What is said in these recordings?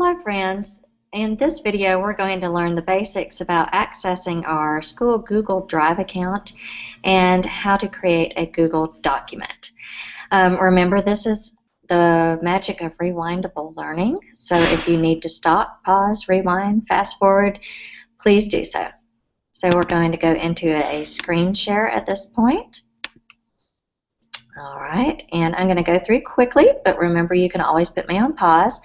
Hello friends. In this video we're going to learn the basics about accessing our school Google Drive account and how to create a Google document. Remember, this is the magic of rewindable learning, so if you need to stop, pause, rewind, fast forward, please do so. So we're going to go into a screen share at this point. Alright, and I'm going to go through quickly, but remember you can always put me on pause.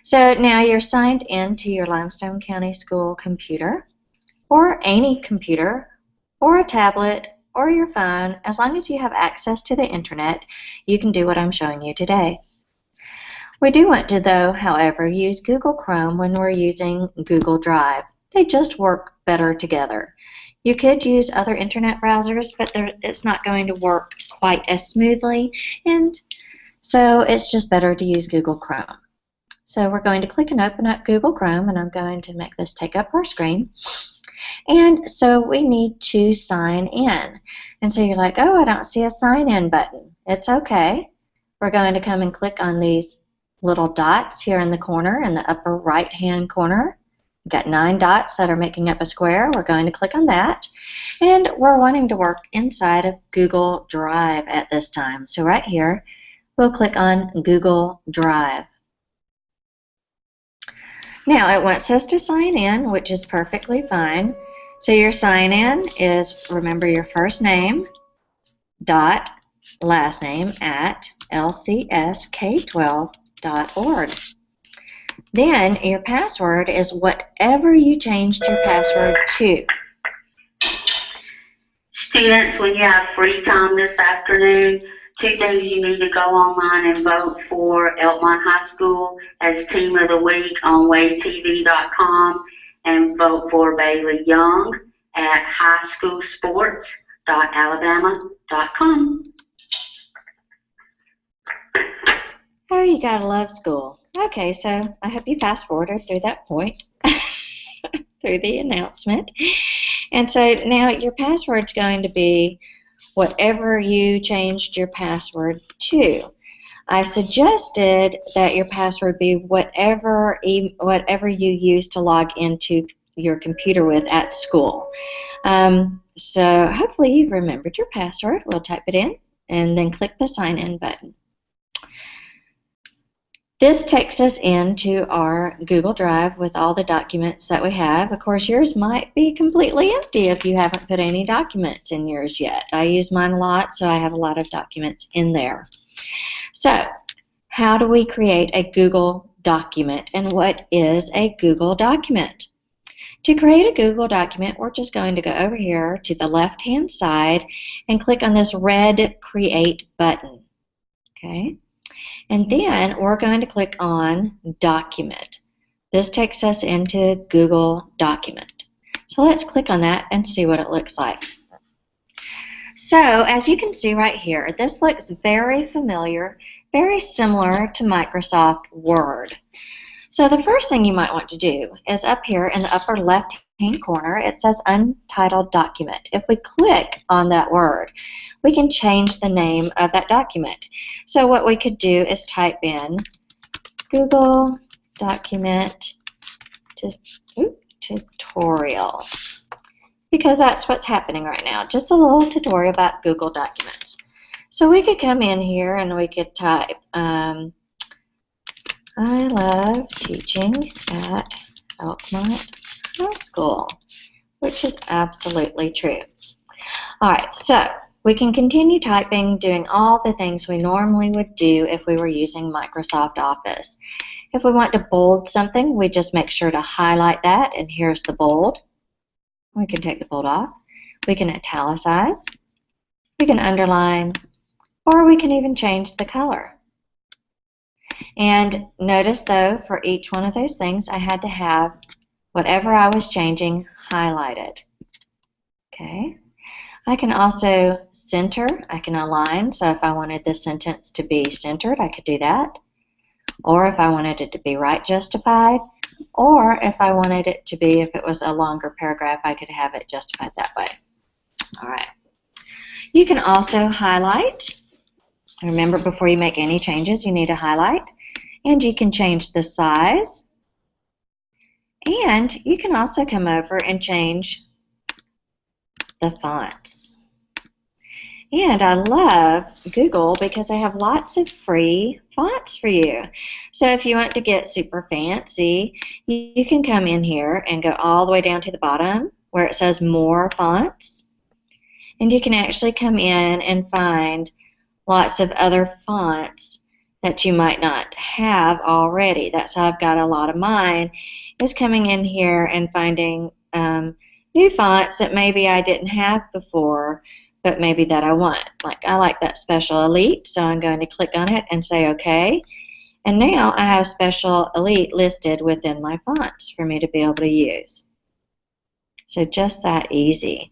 So now you're signed in to your Limestone County School computer, or any computer, or a tablet, or your phone. As long as you have access to the internet, you can do what I'm showing you today. We do want to, though, however, use Google Chrome when we're using Google Drive. They just work better together. You could use other internet browsers, but it's not going to work quite as smoothly, and so it's just better to use Google Chrome. So we're going to click and open up Google Chrome, and I'm going to make this take up our screen. And so we need to sign in. And so you're like, oh, I don't see a sign in button. It's okay. We're going to come and click on these little dots here in the corner, in the upper right hand corner. We've got 9 dots that are making up a square. We're going to click on that. And we're wanting to work inside of Google Drive at this time. So right here, we'll click on Google Drive. Now it wants us to sign in, which is perfectly fine. So your sign in is, remember, your first name dot last name at lcsk12.org. Then your password is whatever you changed your password to. Students, when you have free time this afternoon, 2 things you need to go online and vote for Elkmont High School as Team of the Week on wavetv.com, and vote for Bailey Young at highschoolsports.alabama.com. Oh, you gotta love school. Okay, so I hope you fast forwarded through that point, through the announcement. And so now your password's going to be whatever you changed your password to. I suggested that your password be whatever you use to log into your computer with at school. So hopefully you've remembered your password. We'll type it in and then click the sign in button. This takes us into our Google Drive with all the documents that we have. Of course, yours might be completely empty if you haven't put any documents in yours yet. I use mine a lot, so I have a lot of documents in there. So, how do we create a Google document, and what is a Google document? To create a Google document, we're just going to go over here to the left-hand side and click on this red Create button. Okay? And then we're going to click on Document. This takes us into Google Document. So let's click on that and see what it looks like. So as you can see right here, this looks very familiar, very similar to Microsoft Word. So the first thing you might want to do is up here in the upper left-hand corner, it says Untitled Document. If we click on that word, we can change the name of that document. So what we could do is type in Google Document Tutorial, because that's what's happening right now, just a little tutorial about Google Documents. So we could come in here and we could type I love teaching at Elkmont High School, which is absolutely true. Alright, so we can continue typing, doing all the things we normally would do if we were using Microsoft Office. If we want to bold something, we just make sure to highlight that, and here's the bold. We can take the bold off. We can italicize, we can underline, or we can even change the color. And notice, though, for each one of those things, I had to have whatever I was changing highlighted. Okay. I can also center. I can align. So if I wanted this sentence to be centered, I could do that. Or if I wanted it to be right justified. Or if I wanted it to be, if it was a longer paragraph, I could have it justified that way. All right. You can also highlight. Remember, before you make any changes, you need to highlight. And you can change the size And you can also come over and change the fonts. And I love Google because they have lots of free fonts for you. So if you want to get super fancy, you can come in here and go all the way down to the bottom where it says More Fonts. And you can actually come in and find lots of other fonts that you might not have already. That's how I've got a lot of mine, is coming in here and finding new fonts that maybe I didn't have before, but maybe that I want. Like, I like that Special Elite, so I'm going to click on it and say OK. And now I have Special Elite listed within my fonts for me to be able to use. So just that easy.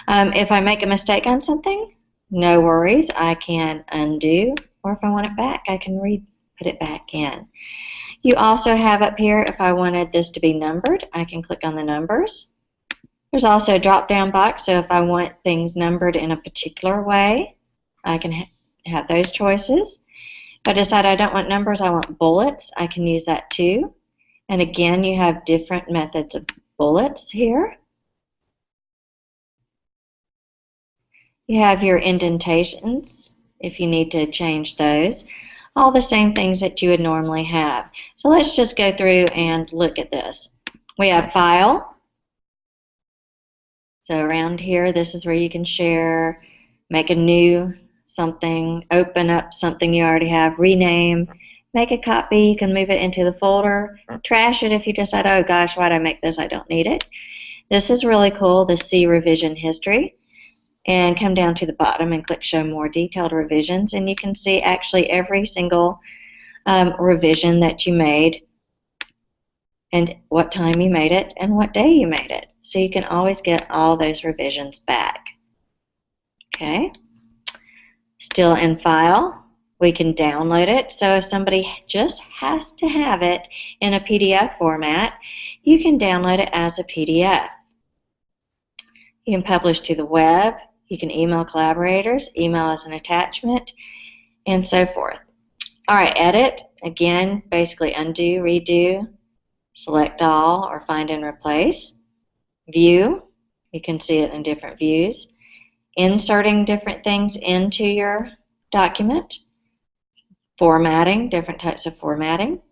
If I make a mistake on something, no worries, I can undo, or if I want it back, I can put it back in. You also have up here, if I wanted this to be numbered, I can click on the numbers. There's also a drop-down box, so if I want things numbered in a particular way, I can have those choices. If I decide I don't want numbers, I want bullets, I can use that too. And again, you have different methods of bullets here. You have your indentations, if you need to change those. All the same things that you would normally have. So let's just go through and look at this. We have File. So around here, this is where you can share, make a new something, open up something you already have, rename, make a copy. You can move it into the folder, trash it if you decide, oh gosh, why did I make this? I don't need it. This is really cool, the See Revision History. And come down to the bottom and click Show More Detailed Revisions, and you can see actually every single revision that you made, and what time you made it, and what day you made it. So you can always get all those revisions back. Okay. Still in File, we can download it. So if somebody just has to have it in a PDF format, you can download it as a PDF. You can publish to the web. You can email collaborators, email as an attachment, and so forth. All right, edit. Again, basically undo, redo, select all, or find and replace. View. You can see it in different views. Inserting different things into your document. Formatting, different types of formatting.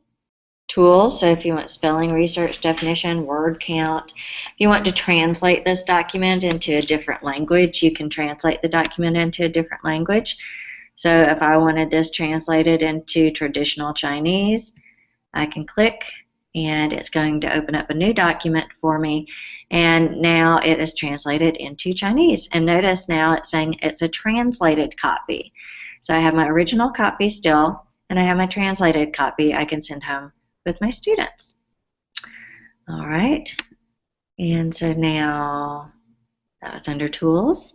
Tools, so if you want spelling, research, definition, word count. If you want to translate this document into a different language, you can translate the document into a different language. So if I wanted this translated into traditional Chinese, I can click and it's going to open up a new document for me, and now it is translated into Chinese. And notice now it's saying it's a translated copy. So I have my original copy still, and I have my translated copy I can send home with my students. All right, and so now that was under Tools.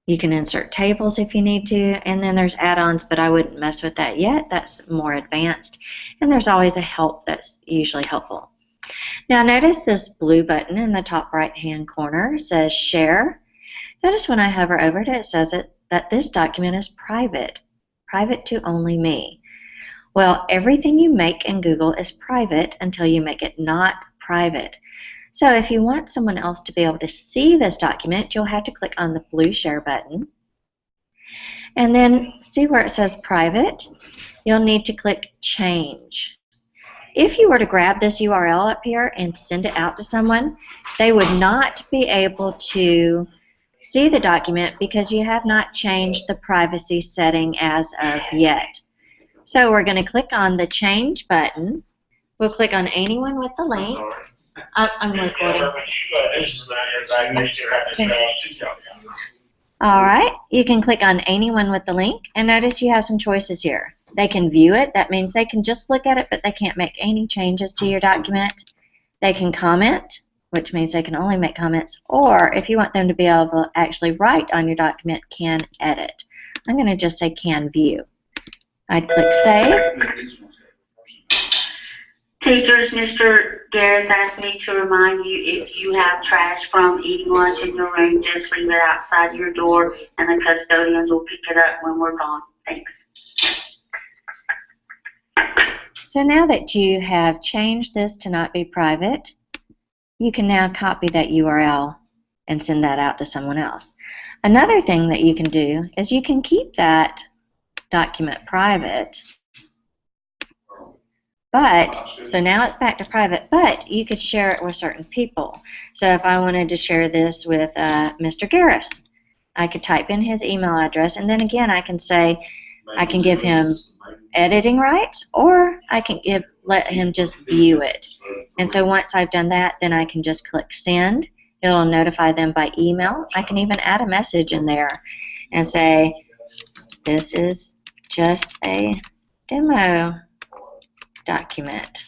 You can insert tables if you need to, and then there's add-ons, but I wouldn't mess with that yet. That's more advanced, and there's always a help that's usually helpful. Now notice this blue button in the top right-hand corner says Share. Notice when I hover over it, it says that this document is private to only me. Well, everything you make in Google is private until you make it not private. So if you want someone else to be able to see this document, you'll have to click on the blue Share button. And then see where it says Private, you'll need to click Change. If you were to grab this URL up here and send it out to someone, they would not be able to see the document because you have not changed the privacy setting as of yet. So we're going to click on the Change button. We'll click on anyone with the link. I'm recording. All right, you can click on anyone with the link, and notice you have some choices here. They can view it. That means they can just look at it, but they can't make any changes to your document. They can comment, which means they can only make comments, or if you want them to be able to actually write on your document, can edit. I'm going to just say can view. I'd click Save. Teachers, Mr. Garris asked me to remind you, if you have trash from eating lunch in your room, just leave it outside your door and the custodians will pick it up when we're gone. Thanks. So now that you have changed this to not be private, you can now copy that URL and send that out to someone else. Another thing that you can do is you can keep that document private, but, so now it's back to private, but you could share it with certain people. So if I wanted to share this with Mr. Garris, I could type in his email address, and then again I can say, I can give him editing rights, or I can let him just view it. And so once I've done that, then I can just click send. It'll notify them by email. I can even add a message in there and say, this is just a demo document.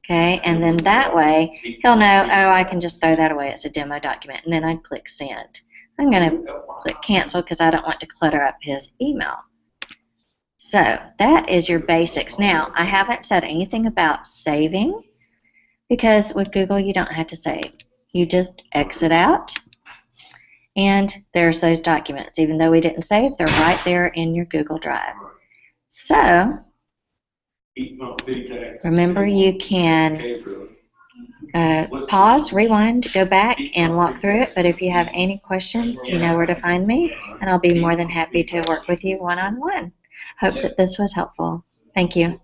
Okay, and then that way he'll know, oh, I can just throw that away. It's a demo document. And then I'd click send. I'm going to click cancel because I don't want to clutter up his email. So that is your basics. Now, I haven't said anything about saving because with Google you don't have to save. You just exit out and there's those documents. Even though we didn't save, they're right there in your Google Drive. So remember, you can pause, rewind, go back, and walk through it. But if you have any questions, you know where to find me, and I'll be more than happy to work with you one-on-one. Hope that this was helpful. Thank you.